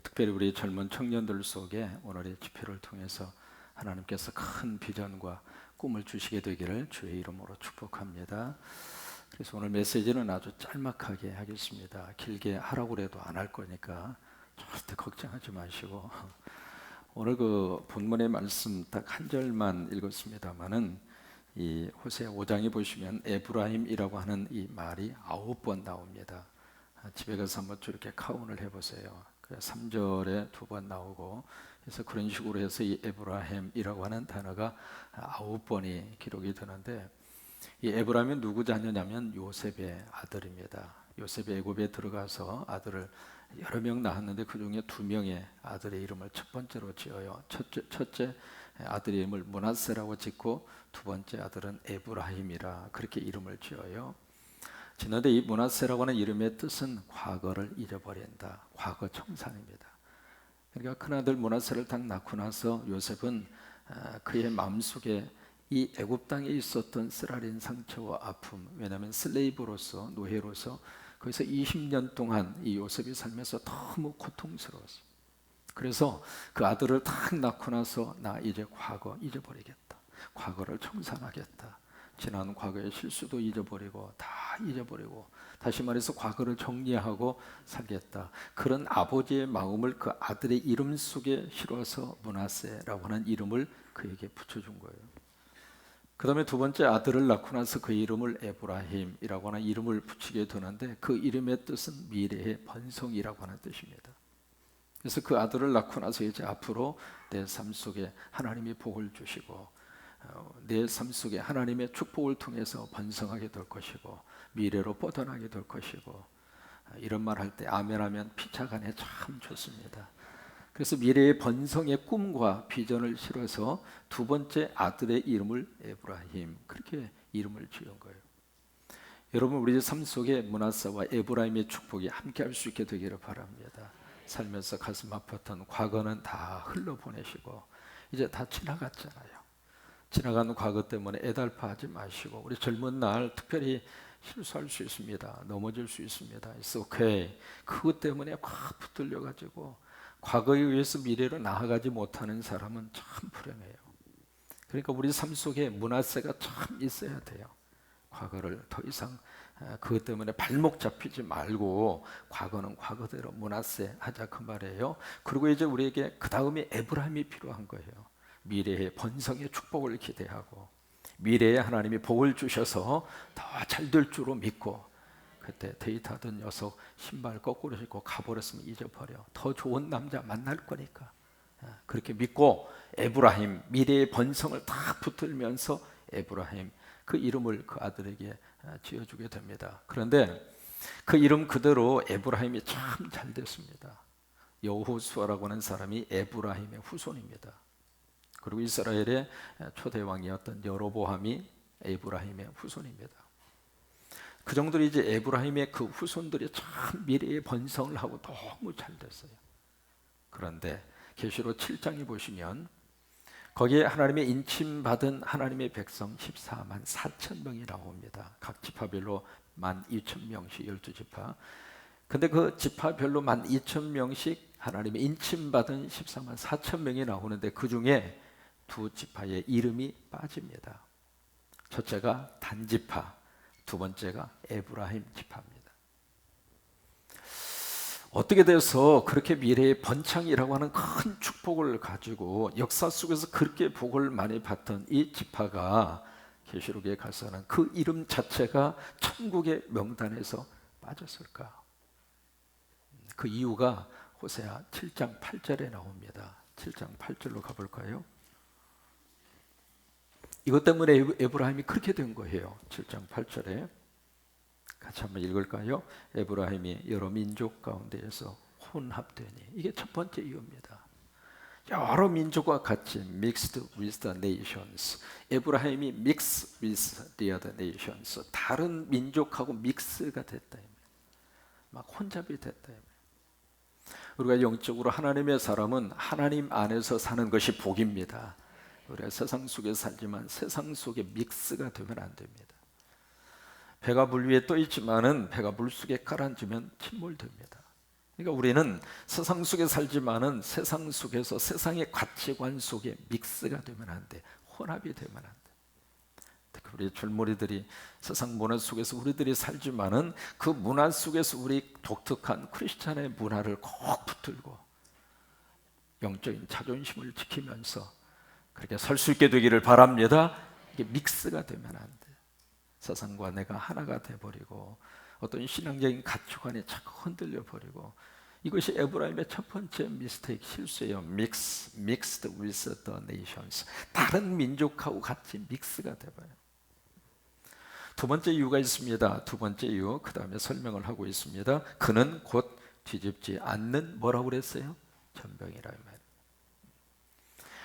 특별히 우리 젊은 청년들 속에 오늘의 집회를 통해서 하나님께서 큰 비전과 꿈을 주시게 되기를 주의 이름으로 축복합니다. 그래서 오늘 메시지는 아주 짤막하게 하겠습니다. 길게 하라고 해도 안 할 거니까 절대 걱정하지 마시고 오늘 그 본문의 말씀 딱 한 절만 읽었습니다만은 이 호세아 5장에 보시면 에브라임이라고 하는 이 말이 9번 나옵니다. 집에 가서 한번 이렇게 카운을 해보세요. 3절에 2번 나오고 그래서 그런 식으로 해서 이 에브라임이라고 하는 단어가 9번이 기록이 되는데, 이 에브라임이 누구 자녀냐면 요셉의 아들입니다. 요셉이 애굽에 들어가서 아들을 여러 명 낳았는데 그 중에 2명의 아들의 이름을 첫 번째로 지어요. 첫째 아들의 이름을 므낫세라고 짓고 두 번째 아들은 에브라임이라 그렇게 이름을 지어요. 지난데 이 므낫세라고 하는 이름의 뜻은 과거를 잊어버린다, 과거 청산입니다. 그러니까 큰아들 므낫세를 딱 낳고 나서 요셉은 그의 마음속에 이 애굽 땅에 있었던 쓰라린 상처와 아픔, 왜냐하면 슬레이브로서, 노예로서 거기서 20년 동안 이 요셉이 살면서 너무 고통스러웠어요. 그래서 그 아들을 딱 낳고 나서 나 이제 과거 잊어버리겠다, 과거를 청산하겠다, 지난 과거의 실수도 잊어버리고 다 잊어버리고 다시 말해서 과거를 정리하고 살겠다, 그런 아버지의 마음을 그 아들의 이름 속에 실어서 므낫세라고 하는 이름을 그에게 붙여준 거예요. 그 다음에 두 번째 아들을 낳고 나서 그 이름을 에브라임이라고 하는 이름을 붙이게 되는데, 그 이름의 뜻은 미래의 번성이라고 하는 뜻입니다. 그래서 그 아들을 낳고 나서 이제 앞으로 내 삶 속에 하나님이 복을 주시고 내 삶 속에 하나님의 축복을 통해서 번성하게 될 것이고 미래로 뻗어나게 될 것이고, 이런 말 할 때 아멘하면 피차간에 참 좋습니다. 그래서 미래의 번성의 꿈과 비전을 실어서 두 번째 아들의 이름을 에브라임, 그렇게 이름을 지은 거예요. 여러분, 우리 삶 속에 므낫세와 에브라임의 축복이 함께 할 수 있게 되기를 바랍니다. 살면서 가슴 아팠던 과거는 다 흘러보내시고 이제 다 지나갔잖아요. 지나간 과거 때문에 애달파하지 마시고, 우리 젊은 날 특별히 실수할 수 있습니다. 넘어질 수 있습니다. It's okay. 그것 때문에 확 붙들려가지고 과거에 의해서 미래로 나아가지 못하는 사람은 참 불행해요. 그러니까 우리 삶 속에 므낫세가 참 있어야 돼요. 과거를 더 이상 그것 때문에 발목 잡히지 말고 과거는 과거대로 므낫세 하자, 그 말이에요. 그리고 이제 우리에게 그 다음에 에브라임이 필요한 거예요. 미래의 번성의 축복을 기대하고 미래에 하나님이 복을 주셔서 더 잘 될 줄로 믿고, 그때 데이트하던 녀석 신발 거꾸로 신고 가버렸으면 잊어버려, 더 좋은 남자 만날 거니까, 그렇게 믿고 에브라임, 미래의 번성을 다 붙들면서 에브라임, 그 이름을 그 아들에게 지어주게 됩니다. 그런데 그 이름 그대로 에브라임이 참 잘 됐습니다. 여호수아라고 하는 사람이 에브라임의 후손입니다. 그리고 이스라엘의 초대 왕이었던 여로보암이 에브라임의 후손입니다. 그 정도로 이제 에브라임의 그 후손들이 참 미래의 번성을 하고 너무 잘 됐어요. 그런데 계시록 7장에 보시면 거기에 하나님의 인침받은 하나님의 백성 14만 4천 명이 나옵니다. 각 지파별로 12,000명씩 12지파. 근데 그 지파별로 12,000명씩 하나님의 인침받은 14만 4천 명이 나오는데 그 중에 두 지파의 이름이 빠집니다. 첫째가 단지파, 두 번째가 에브라임 지파입니다. 어떻게 돼서 그렇게 미래의 번창이라고 하는 큰 축복을 가지고 역사 속에서 그렇게 복을 많이 받던 이 지파가 계시록에 가서는 그 이름 자체가 천국의 명단에서 빠졌을까? 그 이유가 호세아 7장 8절에 나옵니다. 7장 8절로 가볼까요? 이것 때문에 에브라임이 그렇게 된 거예요. 7장 8절에 같이 한번 읽을까요? 에브라임이 여러 민족 가운데에서 혼합되니, 이게 첫 번째 이유입니다. 여러 민족과 같이 mixed with the nations. 에브라임이 mix with the other nations. 다른 민족하고 믹스가 됐다, 막 혼잡이 됐다. 우리가 영적으로 하나님의 사람은 하나님 안에서 사는 것이 복입니다. 우리가 세상 속에 살지만 세상 속에 믹스가 되면 안 됩니다. 배가 물 위에 떠 있지만은 배가 물 속에 가라앉으면 침몰됩니다. 그러니까 우리는 세상 속에 살지만은 세상 속에서 세상의 가치관 속에 믹스가 되면 안 돼. 혼합이 되면 안 돼. 특히 우리 줄무리들이 세상 문화 속에서 우리들이 살지만은 그 문화 속에서 우리 독특한 크리스찬의 문화를 꼭 붙들고 영적인 자존심을 지키면서 그렇게 설 수 있게 되기를 바랍니다. 이게 믹스가 되면 안 돼. 세상과 내가 하나가 돼버리고 어떤 신앙적인 가치관이 자꾸 흔들려 버리고, 이것이 에브라임의 첫 번째 미스테이크, 실수예요. mixed with the nations. 다른 민족하고 같이 믹스가 돼버려요. 두 번째 이유가 있습니다. 두 번째 이유, 그 다음에 설명을 하고 있습니다. 그는 곧 뒤집지 않는 뭐라고 그랬어요? 전병이라 이 말이에요.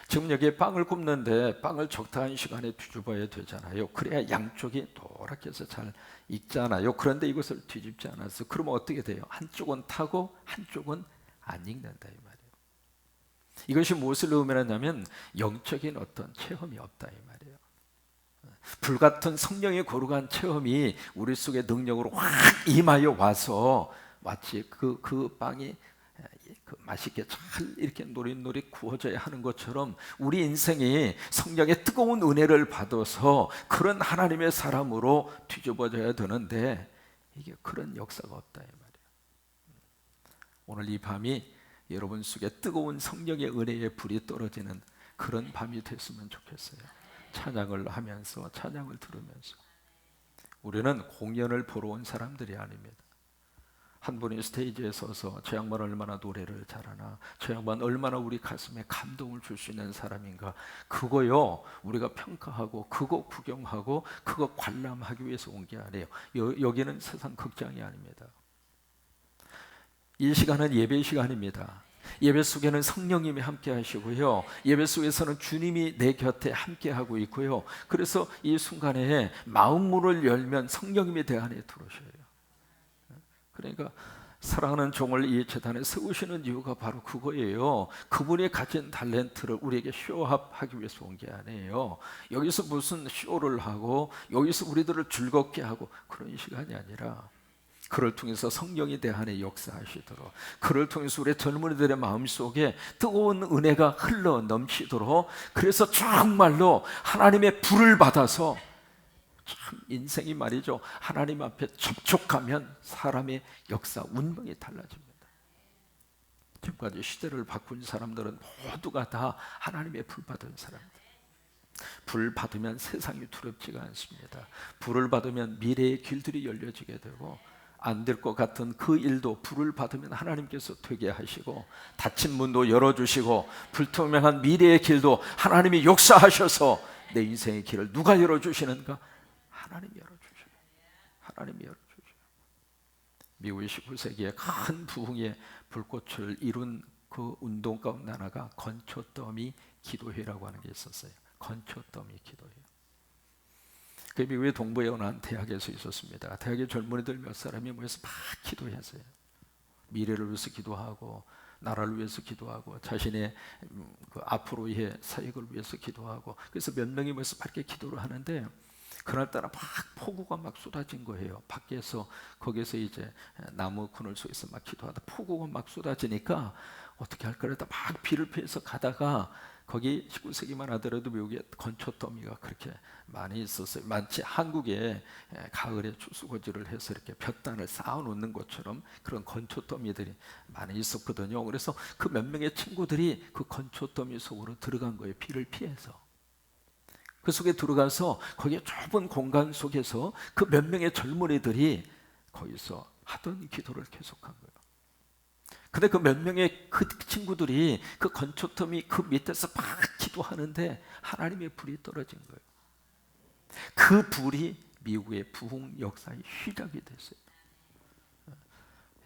지금 여기에 빵을 굽는데 빵을 적당한 시간에 뒤집어야 되잖아요. 그래야 양쪽이 노랗게 해서 잘 익잖아요. 그런데 이것을 뒤집지 않았어. 그러면 어떻게 돼요? 한쪽은 타고 한쪽은 안 익는다 이 말이에요. 이것이 무엇을 의미하냐면 영적인 어떤 체험이 없다 이 말이에요. 불같은 성령의 거룩한 체험이 우리 속에 능력으로 확 임하여 와서 마치 그 빵이 맛있게 잘 이렇게 노릇노릇 구워져야 하는 것처럼 우리 인생이 성령의 뜨거운 은혜를 받아서 그런 하나님의 사람으로 뒤집어져야 되는데, 이게 그런 역사가 없다 이 말이에요. 오늘 이 밤이 여러분 속에 뜨거운 성령의 은혜의 불이 떨어지는 그런 밤이 됐으면 좋겠어요. 찬양을 하면서, 찬양을 들으면서. 우리는 공연을 보러 온 사람들이 아닙니다. 한 분이 스테이지에 서서 저 양반 얼마나 노래를 잘하나, 저 양반 얼마나 우리 가슴에 감동을 줄 수 있는 사람인가, 그거요 우리가 평가하고 그거 구경하고 그거 관람하기 위해서 온 게 아니에요. 여기는 세상 극장이 아닙니다. 이 시간은 예배 시간입니다. 예배 속에는 성령님이 함께 하시고요, 예배 속에서는 주님이 내 곁에 함께 하고 있고요. 그래서 이 순간에 마음문을 열면 성령님이 내 안에 들어오셔요. 그러니까 사랑하는 종을 이 재단에 세우시는 이유가 바로 그거예요. 그분이 가진 탤런트를 우리에게 쇼업하기 위해서 온 게 아니에요. 여기서 무슨 쇼를 하고 여기서 우리들을 즐겁게 하고 그런 시간이 아니라, 그를 통해서 성령이 내 안에 역사하시도록, 그를 통해서 우리 젊은이들의 마음속에 뜨거운 은혜가 흘러 넘치도록, 그래서 정말로 하나님의 불을 받아서, 참 인생이 말이죠, 하나님 앞에 접촉하면 사람의 역사, 운명이 달라집니다. 지금까지 시대를 바꾼 사람들은 모두가 다 하나님의 불 받은 사람들. 불 받으면 세상이 두렵지가 않습니다. 불을 받으면 미래의 길들이 열려지게 되고, 안 될 것 같은 그 일도 불을 받으면 하나님께서 되게 하시고, 닫힌 문도 열어주시고, 불투명한 미래의 길도 하나님이 역사하셔서 내 인생의 길을 누가 열어주시는가? 하나님이 열어주셔요. 하나님이 열어주셔요. 미국의 19세기에 큰 부흥의 불꽃을 이룬 그 운동 가운데 하나가 건초더미 기도회라고 하는 게 있었어요. 건초더미 기도회. 그 미국의 동부에 어느 한 대학에서 있었습니다. 대학의 젊은이들 몇 사람이 모여서 막 기도했어요. 미래를 위해서 기도하고, 나라를 위해서 기도하고, 자신의 그 앞으로의 사역을 위해서 기도하고, 그래서 몇 명이 모여서 밝게 기도를 하는데, 그날따라 막 폭우가 막 쏟아진 거예요. 밖에서, 거기서 이제 나무 그늘 속에서 막 기도하다 폭우가 막 쏟아지니까 어떻게 할까 그러다 막 비를 피해서 가다가, 거기 19세기만 하더라도 미국에 건초더미가 그렇게 많이 있었어요. 마치 한국에 가을에 추수고지를 해서 이렇게 볕단을 쌓아놓는 것처럼 그런 건초더미들이 많이 있었거든요. 그래서 그 몇 명의 친구들이 그 건초더미 속으로 들어간 거예요. 비를 피해서. 그 속에 들어가서 거기에 좁은 공간 속에서 그 몇 명의 젊은이들이 거기서 하던 기도를 계속한 거예요. 근데 그 몇 명의 그 친구들이 그 건초더미 그 밑에서 막 기도하는데 하나님의 불이 떨어진 거예요. 그 불이 미국의 부흥 역사의 시작이 됐어요.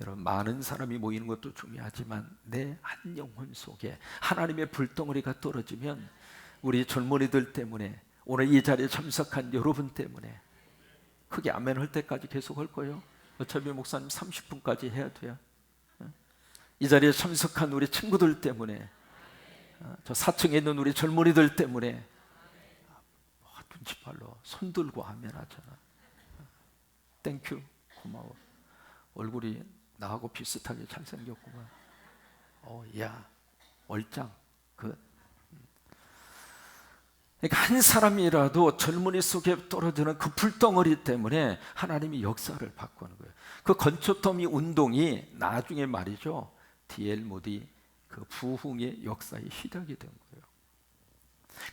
여러분, 많은 사람이 모이는 것도 중요하지만 내 한 영혼 속에 하나님의 불덩어리가 떨어지면, 우리 젊은이들 때문에, 오늘 이 자리에 참석한 여러분 때문에, 그게 아멘 할 때까지 계속 할 거예요. 어차피 목사님 30분까지 해야 돼요. 이 자리에 참석한 우리 친구들 때문에, 저 4층에 있는 우리 젊은이들 때문에 눈치발로 손 들고 아멘 하잖아. 땡큐, 고마워. 얼굴이 나하고 비슷하게 잘생겼구만. 야, 얼짱. 그러니까 한 사람이라도 젊은이 속에 떨어지는 그 불덩어리 때문에 하나님이 역사를 바꾸는 거예요. 그 건초더미 운동이 나중에 말이죠, D.L. 모디 그 부흥의 역사의 시작이 된 거예요.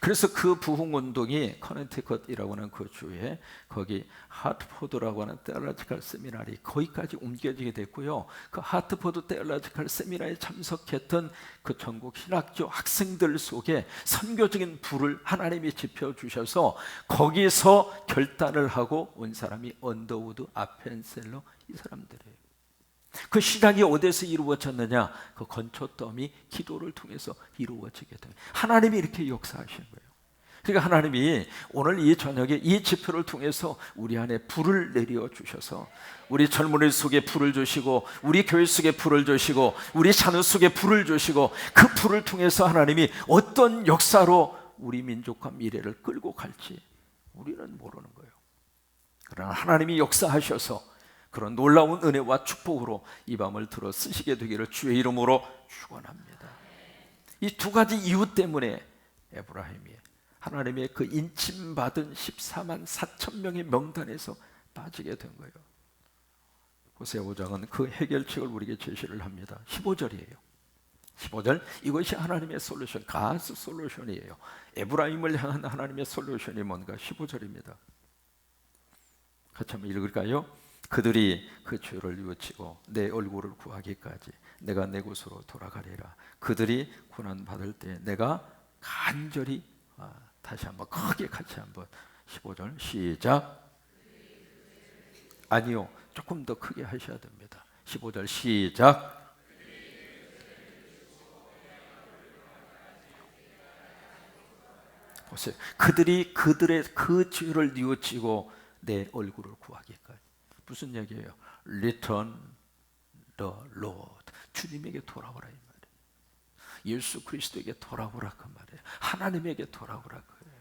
그래서 그 부흥 운동이 커네티컷이라고 하는 그 주에 거기 하트포드라고 하는 테올로지컬 세미나리 거기까지 옮겨지게 됐고요. 그 하트포드 테올로지컬 세미나리에 참석했던 그 전국 신학교 학생들 속에 선교적인 불을 하나님이 지펴 주셔서 거기서 결단을 하고 온 사람이 언더우드, 아펜셀러 이 사람들이에요. 그 시작이 어디서 이루어졌느냐? 그 건초더미 기도를 통해서 이루어지게 됩니다. 하나님이 이렇게 역사하시는 거예요. 그러니까 하나님이 오늘 이 저녁에 이 집회를 통해서 우리 안에 불을 내려 주셔서 우리 젊은이 속에 불을 주시고 우리 교회 속에 불을 주시고 우리 자녀 속에 불을 주시고 그 불을 통해서 하나님이 어떤 역사로 우리 민족과 미래를 끌고 갈지 우리는 모르는 거예요. 그러나 하나님이 역사하셔서 그런 놀라운 은혜와 축복으로 이 밤을 들어 쓰시게 되기를 주의 이름으로 축원합니다. 이 두 가지 이유 때문에 에브라임이 하나님의 그 인침받은 14만 4천 명의 명단에서 빠지게 된 거예요. 호세아 5장은 그 해결책을 우리에게 제시를 합니다. 15절이에요. 15절, 이것이 하나님의 솔루션, 가스 솔루션이에요. 에브라임을 향한 하나님의 솔루션이 뭔가 15절입니다. 같이 한번 읽을까요? 그들이 그 죄를 뉘우치고 내 얼굴을 구하기까지 내가 내 곳으로 돌아가리라. 그들이 고난 받을 때 내가 간절히 다시 한번 크게 같이 한번 15절 시작. 아니요, 조금 더 크게 하셔야 됩니다. 15절 시작. 보세요. 그들이 그들의 그 죄를 뉘우치고 내 얼굴을 구하기까지. 무슨 얘기예요? Return the Lord. 주님에게 돌아오라 이 말이에요. 예수 그리스도에게 돌아오라 그 말이에요. 하나님에게 돌아오라 그래요.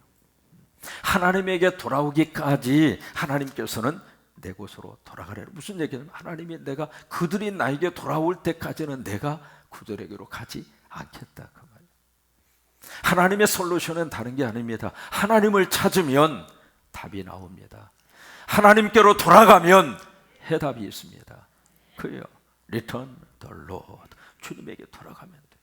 하나님에게 돌아오기까지 하나님께서는 내 곳으로 돌아가래요. 무슨 얘기냐면 하나님이 내가 그들이 나에게 돌아올 때까지는 내가 그들에게로 가지 않겠다 그 말이에요. 하나님의 솔루션은 다른 게 아닙니다. 하나님을 찾으면 답이 나옵니다. 하나님께로 돌아가면 해답이 있습니다. 그예요. Return the Lord. 주님에게 돌아가면 돼요.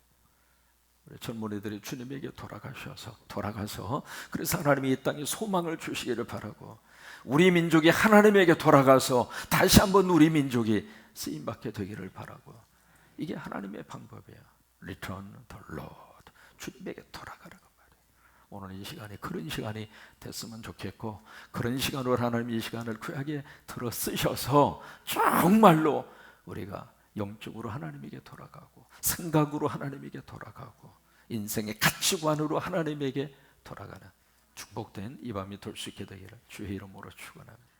우리 젊은이들이 주님에게 돌아가서 그래서 하나님이 이 땅에 소망을 주시기를 바라고 우리 민족이 하나님에게 돌아가서 다시 한번 우리 민족이 쓰임받게 되기를 바라고 이게 하나님의 방법이에요. Return the Lord. 주님에게 돌아가라. 오늘 이 시간이 그런 시간이 됐으면 좋겠고 그런 시간으로 하나님 이 시간을 귀하게 들어 쓰셔서 정말로 우리가 영적으로 하나님에게 돌아가고 생각으로 하나님에게 돌아가고 인생의 가치관으로 하나님에게 돌아가는 축복된 이 밤이 될 수 있게 되기를 주의 이름으로 축원합니다.